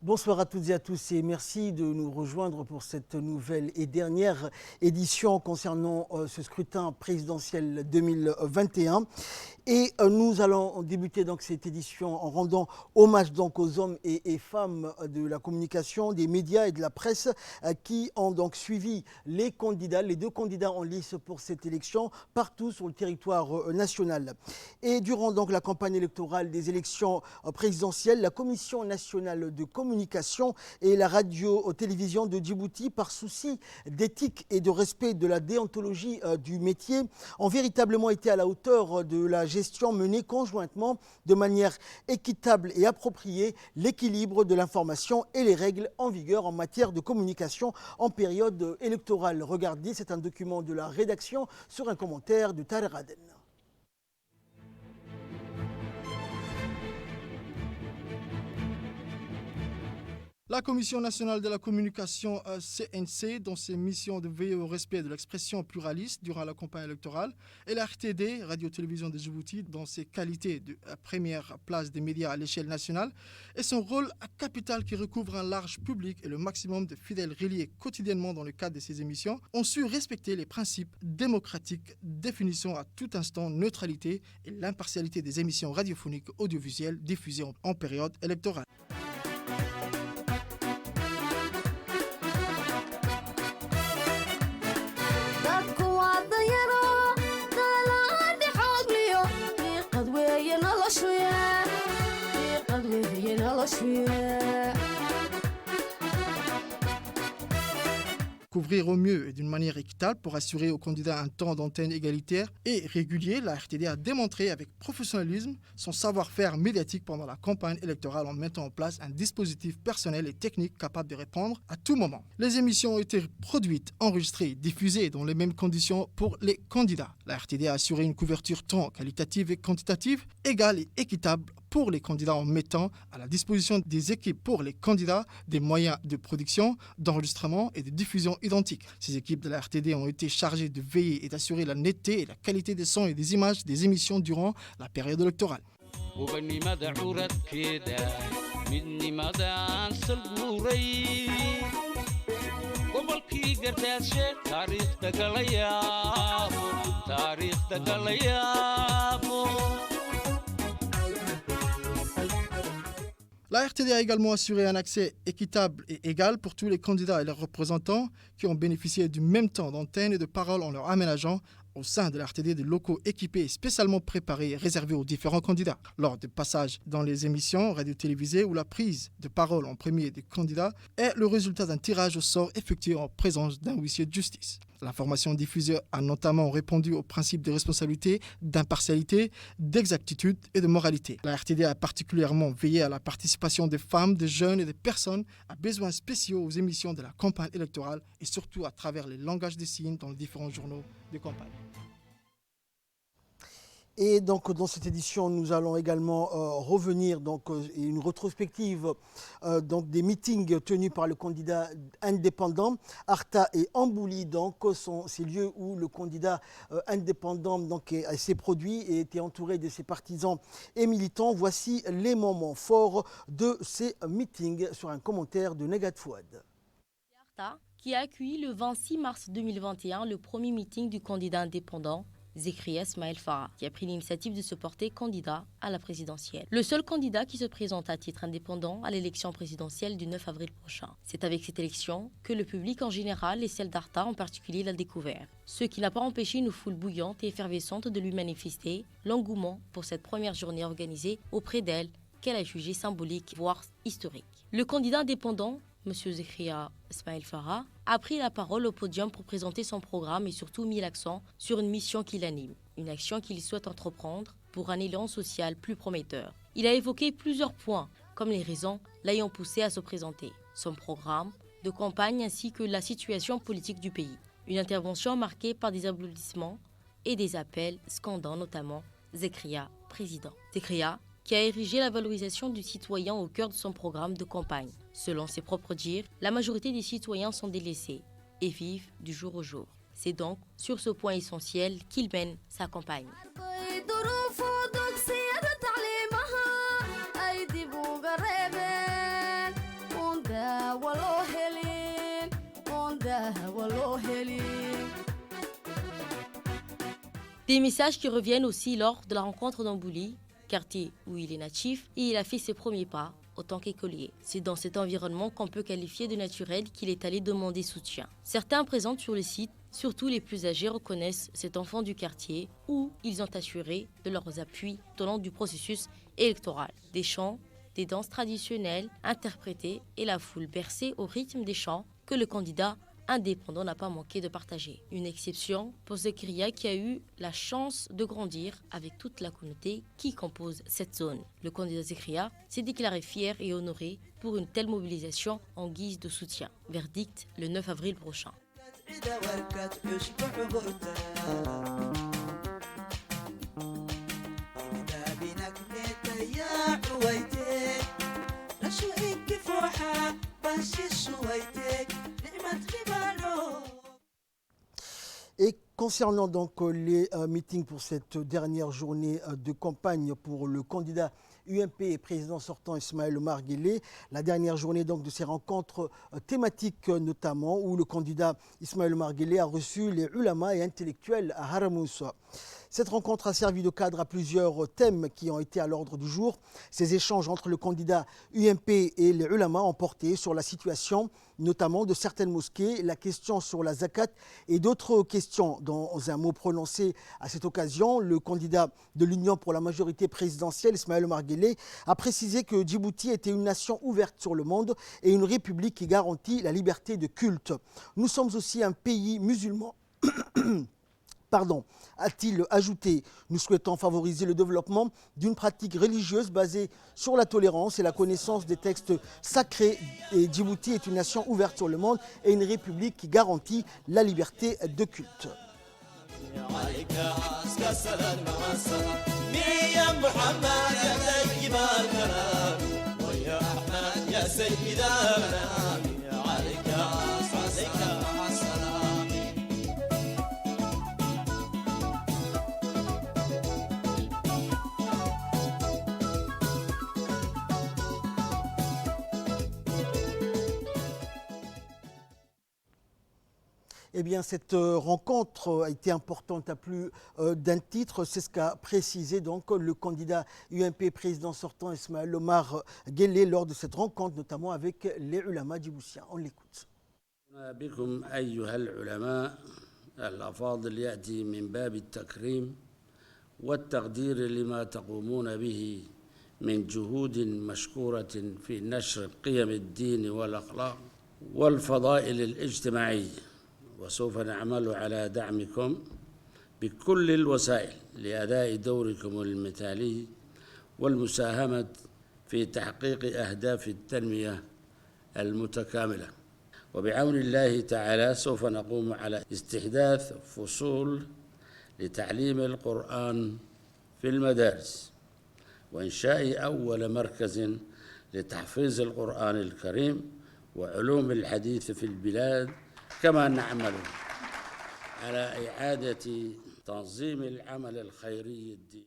Bonsoir à toutes et à tous et merci de nous rejoindre pour cette nouvelle et dernière édition concernant ce scrutin présidentiel 2021. Et nous allons débuter donc cette édition en rendant hommage donc aux hommes et femmes de la communication, des médias et de la presse qui ont donc suivi les candidats, les deux candidats en lice pour cette élection partout sur le territoire national. Et durant donc la campagne électorale des élections présidentielles, la Commission nationale de communication et la radio-télévision de Djibouti, par souci d'éthique et de respect de la déontologie du métier, ont véritablement été à la hauteur de la gestion menée conjointement de manière équitable et appropriée, l'équilibre de l'information et les règles en vigueur en matière de communication en période électorale. Regardez, c'est un document de la rédaction sur un commentaire de Tarek Aden. La Commission nationale de la communication CNC, dans ses missions de veiller au respect de l'expression pluraliste durant la campagne électorale, et la RTD, Radio-Télévision de Djibouti, dans ses qualités de première place des médias à l'échelle nationale, et son rôle capital qui recouvre un large public et le maximum de fidèles reliés quotidiennement dans le cadre de ces émissions, ont su respecter les principes démocratiques, définissant à tout instant neutralité et l'impartialité des émissions radiophoniques audiovisuelles diffusées en période électorale. Couvrir au mieux et d'une manière équitable pour assurer aux candidats un temps d'antenne égalitaire et régulier, la RTD a démontré avec professionnalisme son savoir-faire médiatique pendant la campagne électorale en mettant en place un dispositif personnel et technique capable de répondre à tout moment. Les émissions ont été produites, enregistrées, diffusées dans les mêmes conditions pour les candidats. La RTD a assuré une couverture tant qualitative et quantitative, égale et équitable pour les candidats en mettant à la disposition des équipes pour les candidats des moyens de production, d'enregistrement et de diffusion identiques. Ces équipes de la RTD ont été chargées de veiller et d'assurer la netteté et la qualité des sons et des images des émissions durant la période électorale. La RTD a également assuré un accès équitable et égal pour tous les candidats et leurs représentants qui ont bénéficié du même temps d'antenne et de parole en leur aménageant au sein de la RTD des locaux équipés et spécialement préparés et réservés aux différents candidats. Lors de passages dans les émissions radio-télévisées où la prise de parole en premier des candidats est le résultat d'un tirage au sort effectué en présence d'un huissier de justice. L'information diffusée a notamment répondu aux principes de responsabilité, d'impartialité, d'exactitude et de moralité. La RTD a particulièrement veillé à la participation des femmes, des jeunes et des personnes à besoins spéciaux aux émissions de la campagne électorale et surtout à travers les langages des signes dans les différents journaux de campagne. Et donc dans cette édition, nous allons également revenir donc une rétrospective donc des meetings tenus par le candidat indépendant. Arta et Ambouli donc sont ces lieux où le candidat indépendant donc s'est produit et était entouré de ses partisans et militants. Voici les moments forts de ces meetings sur un commentaire de Negat Fouad. Arta qui a accueilli le 26 mars 2021 le premier meeting du candidat indépendant Zekria Ismail Farah, qui a pris l'initiative de se porter candidat à la présidentielle. Le seul candidat qui se présente à titre indépendant à l'élection présidentielle du 9 avril prochain. C'est avec cette élection que le public en général et celle d'Arta en particulier l'a découvert. Ce qui n'a pas empêché une foule bouillante et effervescente de lui manifester l'engouement pour cette première journée organisée auprès d'elle qu'elle a jugée symbolique, voire historique. Le candidat indépendant, M. Zekria Ismail Farah, a pris la parole au podium pour présenter son programme et surtout mis l'accent sur une mission qui l'anime, une action qu'il souhaite entreprendre pour un élan social plus prometteur. Il a évoqué plusieurs points, comme les raisons l'ayant poussé à se présenter, son programme de campagne ainsi que la situation politique du pays. Une intervention marquée par des applaudissements et des appels scandant notamment Zekria, président. Zekria, qui a érigé la valorisation du citoyen au cœur de son programme de campagne. Selon ses propres dires, la majorité des citoyens sont délaissés et vivent du jour au jour. C'est donc sur ce point essentiel qu'il mène sa campagne. Des messages qui reviennent aussi lors de la rencontre d'Ambouli, quartier où il est natif, et il a fait ses premiers pas en tant qu'écolier. C'est dans cet environnement qu'on peut qualifier de naturel qu'il est allé demander soutien. Certains présents sur le site, surtout les plus âgés, reconnaissent cet enfant du quartier où ils ont assuré de leurs appuis tout au long du processus électoral. Des chants, des danses traditionnelles interprétées et la foule bercée au rythme des chants que le candidat indépendant n'a pas manqué de partager. Une exception pour Zakaria qui a eu la chance de grandir avec toute la communauté qui compose cette zone. Le candidat Zakaria s'est déclaré fier et honoré pour une telle mobilisation en guise de soutien. Verdict le 9 avril prochain. Et concernant donc les meetings pour cette dernière journée de campagne pour le candidat UMP et président sortant Ismaël Omar Guelleh, la dernière journée donc de ces rencontres thématiques notamment où le candidat Ismaël Omar Guelleh a reçu les ulama et intellectuels à Haramous. Cette rencontre a servi de cadre à plusieurs thèmes qui ont été à l'ordre du jour. Ces échanges entre le candidat UMP et les ulama ont porté sur la situation, notamment de certaines mosquées, la question sur la zakat et d'autres questions. Dans un mot prononcé à cette occasion, le candidat de l'Union pour la majorité présidentielle, Ismaël Omar Guelleh, a précisé que Djibouti était une nation ouverte sur le monde et une république qui garantit la liberté de culte. Nous sommes aussi un pays musulman. A-t-il ajouté, nous souhaitons favoriser le développement d'une pratique religieuse basée sur la tolérance et la connaissance des textes sacrés. Et Djibouti est une nation ouverte sur le monde et une république qui garantit la liberté de culte. Eh bien, cette rencontre a été importante à plus d'un titre. C'est ce qu'a précisé donc le candidat UMP président sortant Ismaël Omar Guelleh lors de cette rencontre, notamment avec les ulama djiboutiens. On l'écoute. بكم أيها العلماء الأفاضل يأتي من باب التكريم والتقدير لما تقومون به من جهود مشكورة في نشر قيم الدين والأخلاق والفضائل الاجتماعية. وسوف نعمل على دعمكم بكل الوسائل لأداء دوركم المثالي والمساهمة في تحقيق أهداف التنمية المتكاملة. وبعون الله تعالى سوف نقوم على استحداث فصول لتعليم القرآن في المدارس وإنشاء أول مركز لتحفيظ القرآن الكريم وعلوم الحديث في البلاد. كما نعمل على إعادة تنظيم العمل الخيري الديني.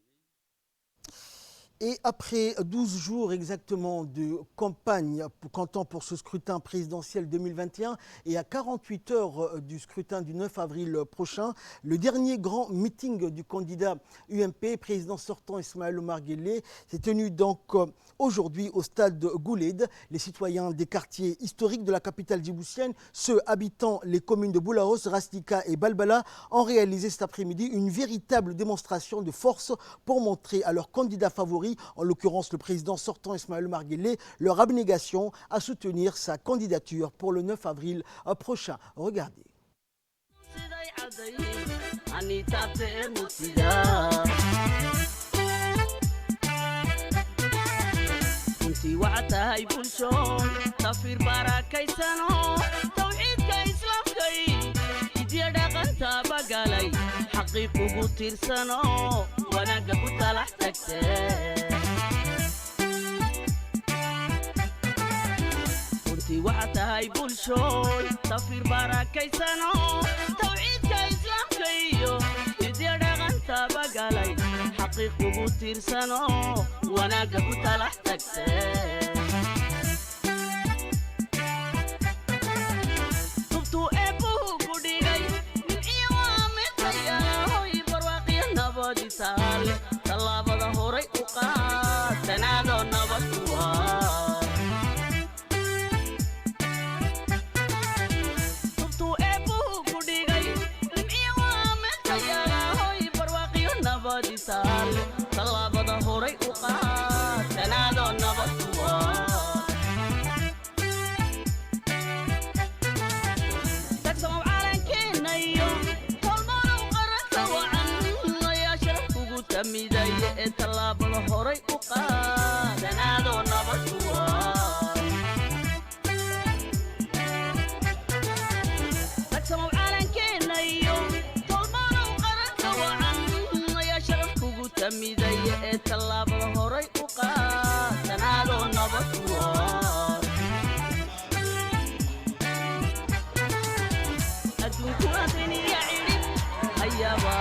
Et après 12 jours exactement de campagne comptant pour ce scrutin présidentiel 2021 et à 48 heures du scrutin du 9 avril prochain, le dernier grand meeting du candidat UMP, président sortant Ismaël Omar Guelleh, s'est tenu donc aujourd'hui au stade Gouled. Les citoyens des quartiers historiques de la capitale djiboutienne, ceux habitant les communes de Boulaos, Rastika et Balbala, ont réalisé cet après-midi une véritable démonstration de force pour montrer à leur candidat favori, en l'occurrence le président sortant Ismaël Omar Guelleh, leur abnégation à soutenir sa candidature pour le 9 avril prochain. Regardez. حقيقه ترسنو وانا قبل طلعتك كنتي وعتهاي بولشوي تفير باراكي سنو توعيدك اسلام كيو يدي دغنتا بقالي حقيقه ترسنو وانا قبل طلعتك taale tallaabada horay u qaad tanaadoo nabad ku waa tubtuu eebbuhu ku dhigay nimciyo waa meeltayaalahoy barwaaqiyo nabadi taale tallaabada horay u qaad tanaadoo nabad ku waa midaya ee tallaabada horay u qaad tanaadoo nabad ku waa ragsamow caalankeena iyo tolmaanow qaranka wacan ayaa sharaf kugu tamidaya ee tallaabada horay u qaad tanaadoo nabad ku waa adduunku adiniya cidhib hayaba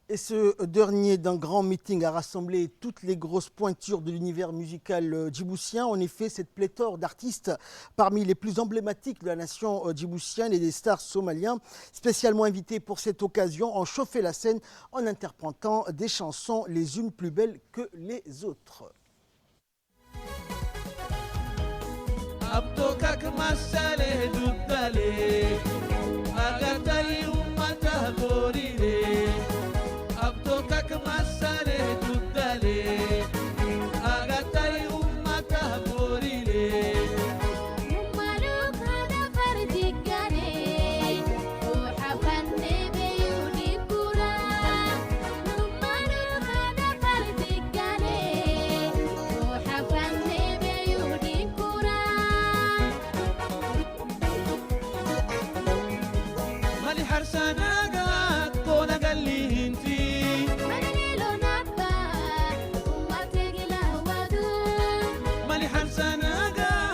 Et ce dernier d'un grand meeting a rassemblé toutes les grosses pointures de l'univers musical djiboutien. En effet, cette pléthore d'artistes parmi les plus emblématiques de la nation djiboutienne et des stars somaliens, spécialement invités pour cette occasion, ont chauffé la scène en interprétant des chansons les unes plus belles que les autres. Sana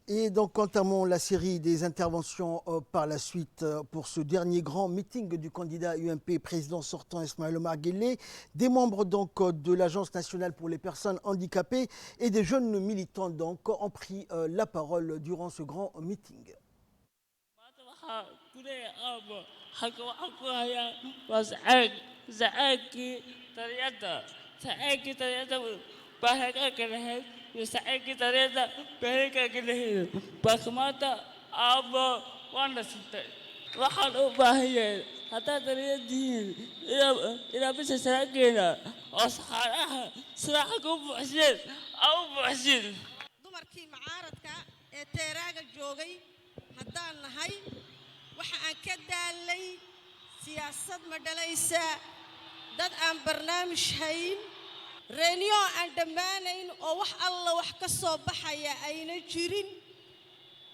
Et donc, entamons la série des interventions par la suite pour ce dernier grand meeting du candidat UMP président sortant Ismaël Omar Guelleh, des membres donc de l'Agence nationale pour les personnes handicapées et des jeunes militants donc ont pris la parole durant ce grand meeting. يسعيك طريقة بهيك كله بكماتا أبا وانا ستة راح الأباهية حتى طريقة دين إلى بس سراقنا أصحابها سراقكم بعشر أو بعشر dumarkii mucaaradka ee teeraaga joogay haddaan nahay waxa aan ka daalay siyaasad ma dhalaysa dad aan barnaamij hayn reenyo aan dhammaanayn oo wax alla wax ka soo baxaya ayna jirin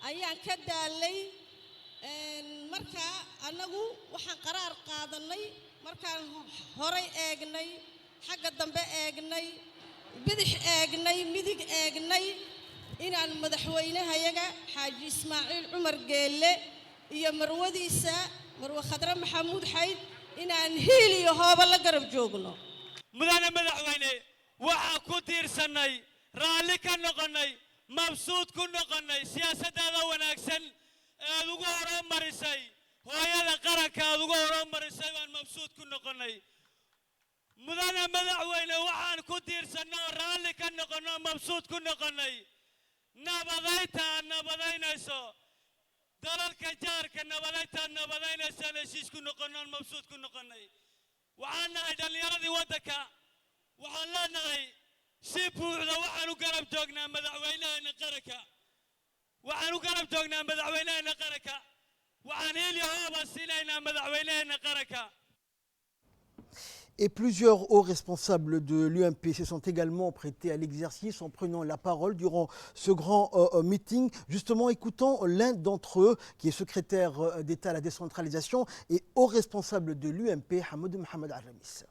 ayaan ka daalay markaa annagu waxaan qaraar qaadanay markaan horay eegnay xagga dambe eegnay bidix eegnay midig eegnay inaan madaxweynahayaga xaaji ismaaciil cumar geelle iyo marwadiisa marwe khadre maxamuud xayd inaan hiil iyo hooba la garab joogno mudane madaxweyne waxaa ku tiirsanay raalli ka noqonay mabsuud ku noqonay siyaasaddaada wanaagsan aad ugu horumarisay hooyada qaranka aad ugu horumarisay baan mabsuud ku noqonay mudane madaxweyne waxaan ku tiirsanay raalli ka noqono mabsuud ku noqonay nabadaynta aad nabadaynayso dalalka jaarka nabadaynta aad nabadaynaysan heshiis ku noqonoon mabsuud ku noqonay waxaan nahay dhallinyaradii waddanka waxaan leenahay si buuxda waxaan u garab joognaa madaxweynaheena qaranka waxaan u garab joognaa madaxweynaheena qaranka waxaan hiil iyo hooba siinaynaa madaxweynaheena qaranka. Et plusieurs hauts responsables de l'UMP se sont également prêtés à l'exercice en prenant la parole durant ce grand meeting. Justement, écoutons l'un d'entre eux, qui est secrétaire d'État à la décentralisation et haut responsable de l'UMP, Hamoud Mohamed Aramis.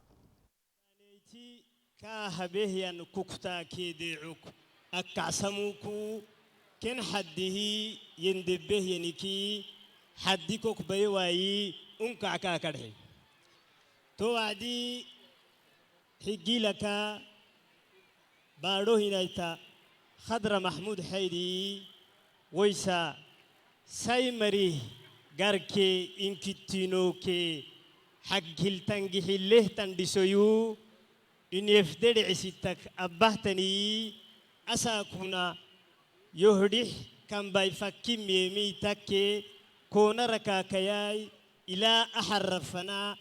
توعدي حقي لك بارو هنايتا خضر محمود حيدي ويسا سايمري غاركي انكتينوكي حقل تنجي الليه تندسويو إن يفدر عسيتك أبهتني أساكونا يهدح كان بايفاكي ميمي تاكي كونا ركاكياي إلى أحرفنا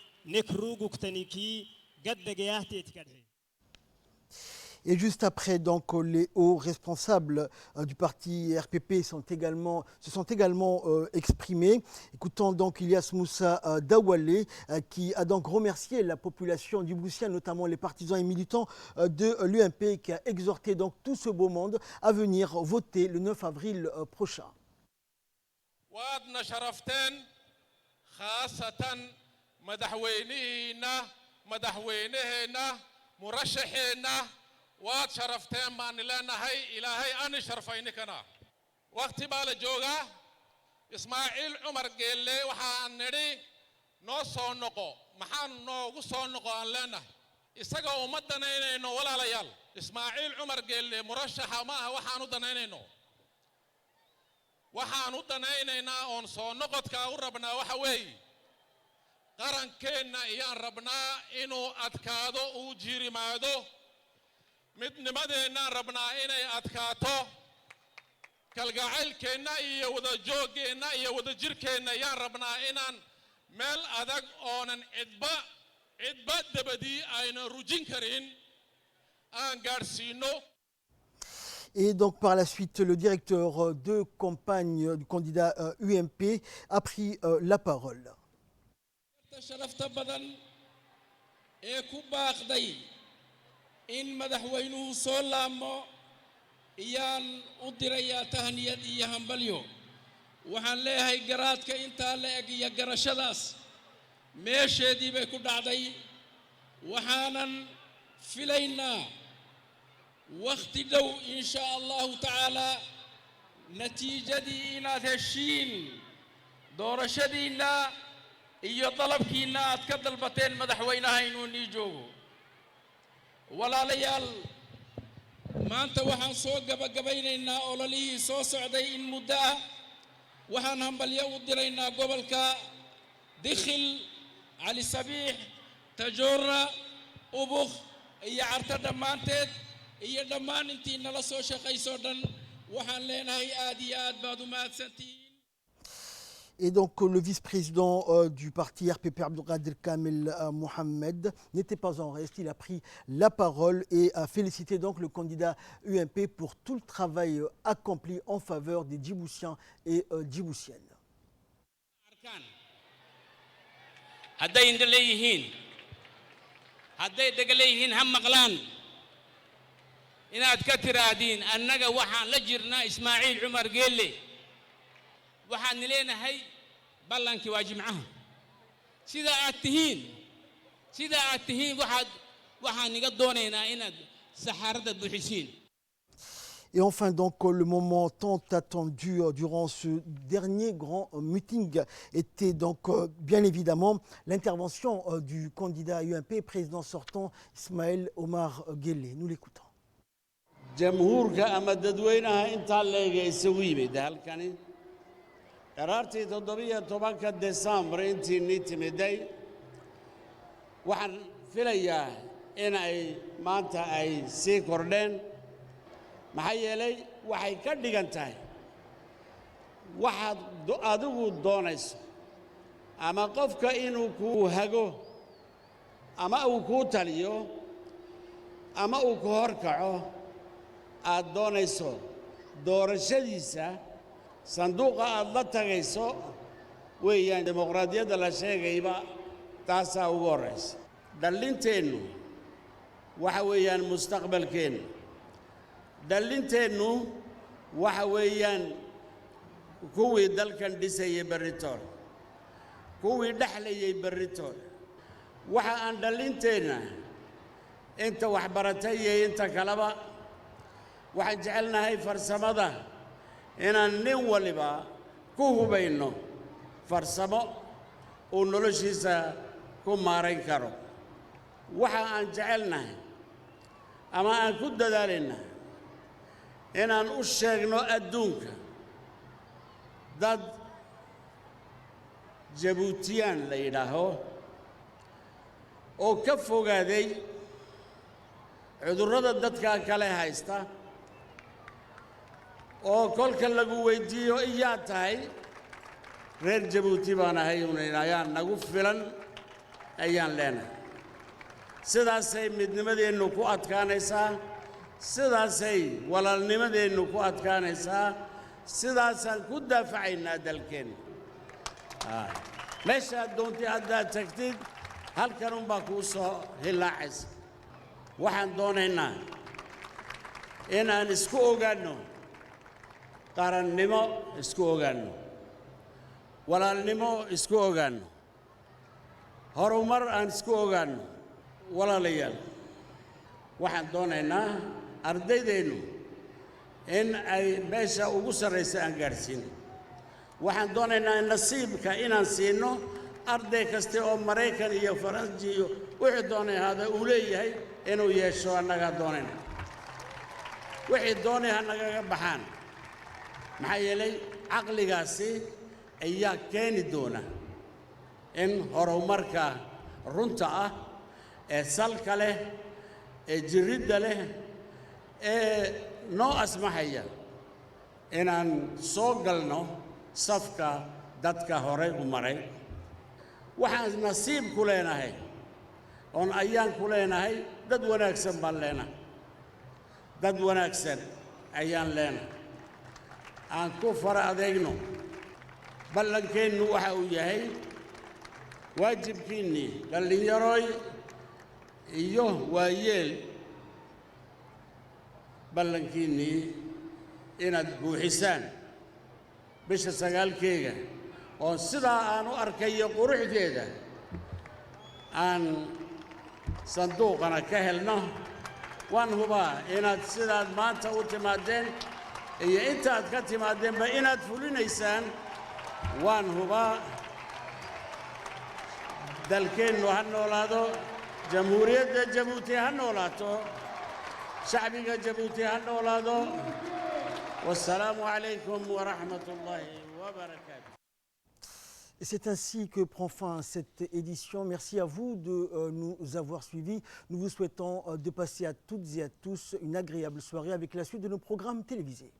Et juste après, donc, les hauts responsables du parti RPP se sont également exprimés. Écoutons donc Ilyas Moussa Dawale qui a donc remercié la population du Boussien, notamment les partisans et militants de l'UMP, qui a exhorté donc tout ce beau monde à venir voter le 9 avril prochain. مدحوينهنا مرشحينا واد شرفتين بان لنهي إلهي أني شرفينكنا وقت بالجوغا إسماعيل عمر قيلي وحان نري نو صونقو محان نو صونقو أن لنا إساقا ومدنينينو ولا ليال إسماعيل عمر قيلي مرشحة ماها وحانو دنينينو وحانو دنينينا أون صونقوت كاوربنا وحوي qarankeena ayaan rabnaa inuu adkaado uu jirimaado midnimadeenaan rabnaa inay adkaato kalgacaylkeenna iyo wada joogeenna iyo wada jirkeenna ayaan rabnaa inaan meel adag oonan cidba dabadii aynan rujin karin aan gaadhsiino. Et donc par la suite, le directeur de campagne du candidat UMP a pris la parole. شرفت بدن إيكو باقدي إن مدحوينو سولامو إيان أدريا تهنية إيهام بليو وحان ليهاي قراتك إنتا لأك يا قرشداس ميشي دي بيكو دعدي وحانا فيلينا وقت دو إن شاء الله تعالى natiijadii inaad heshiin doorashadiinna iyo dalabkiinna aad ka dalbateen madaxweynaha inuu nii joogo walaalayaal maanta waxaan soo gabagabaynaynaa ololihii soo socday in muddo ah waxaan hambalyo u diraynaa gobolka dikhil cali sabiix tajoora ubukh iyo carta dhammaanteed iyo dhammaan intii nala soo shaqaysoo dhan waxaan leenahay aad iyo aad baad u mahadsantihiin. Et donc le vice-président du parti RPP Abdelkader Kamel Mohamed n'était pas en reste, il a pris la parole et a félicité donc le candidat UMP pour tout le travail accompli en faveur des Djiboutiens et Djiboutiennes. inaad ka tiraadiin annaga waxaan la jirnaa Ismaaciil Cumar Geelle waxaan leenahay ballankii waa jimcaha sida aad tihiin waxaan iga doonaynaa inaad saxaarada buuxisiin. Et enfin, donc, le moment tant attendu durant ce dernier grand meeting était donc bien évidemment l'intervention du candidat UMP, président sortant Ismaël Omar Guelleh. Nous l'écoutons. jamhuurka ama dadweynaha inta leega isugu yimid halkani qaraartii 17 December intii ni timiday waxaan filayaa in ay maanta ay sii kordheen maxaa yeelay waxay ka dhigan tahay waxaad adigu doonayso ama qofka inuu ku hago ama uu ku taliyo ama uu ku horkaco aad doonayso doorashadiisa sanduuqa aad la tagayso weeyaan dimuqraadiyadda la sheegayba taasaa ugu horraysa dhallinteennu waxa weeyaan mustaqbalkeennu dhallinteennu waxa weeyaan kuwii dalkan dhisayay berritoole kuwii dhexlayay berritoole waxa aan dhallinteenna inta waxbaratay iyo inta kaleba waxaan jecelnahay farsamada inaan nin waliba ku hubayno farsamo uu noloshiisa ku maarayn karo waxa aan jecelnahay ama aan ku dadaalayna inaan u sheegno adduunka dad jabuutiyaan la yidhaaho oo ka fogaaday cudurrada dadka kale haysta oo kolka lagu weydiiyo iyaa tahay reer Jabuuti baan ahay ayaan nagu filan ayaan leenahay sidaasay midnimadeennu ku adkaanaysaa sidaasay walaalnimadeennu ku adkaanaysaa sidaasaan ku daafacaynaa dalkeenna meeshaad doontay haddaad tagtid halkan unbaa kuu soo hilaacaysa waxaan doonaynaa inaan isku ogaanno qarannimo isku ogaanno walaalnimo isku ogaanno horumar aan isku ogaanno walaalayaal waxaan doonaynaa ardaydeennu in ay meesha ugu sarraysa aan gaadhsiino waxaan doonaynaa nasiibka inaan siino arday kasta oo Maraykan iyo Faransi iyo wixii doonay hada uu leeyahay inuu yeesho annaga doonayna wixii doonay annaga baxaan maxaa yeelay caqligaasi ayaa keeni doona in horumarka runta ah ee salka leh ee jiridda leh ee noo asmaxaya inaan soo galno safka dadka hore u maray waxaan nasiib ku leenahay oon ayaan ku leenahay dad wanaagsan baan leenahay dad wanaagsan ayaan leenahay aan ku fara adeegno ballankeennu waxa uu yahay waajibkiinnii dhallinyarooy iyo waayeel ballankiinnii inaad buuxisaan bisha 9keega oo sidaa aan u arkayo quruxdeeda aan sanduuqana ka helno waan hubaa inaad sidaad maanta u timaadeen iyo intaad ka timaadeenba inaad fulinaysaan waan hubaa dalkeennu ha noolaado jamhuuriyadda jabuuti ha noolaato shacbiga jabuuti ha noolaado wassalaamu calaykum waraxmatullaahi wabarakaatu. Et c'est ainsi que prend fin cette édition. Merci à vous de nous avoir suivis. Nous vous souhaitons de passer à toutes et à tous une agréable soirée avec la suite de nos programmes télévisés.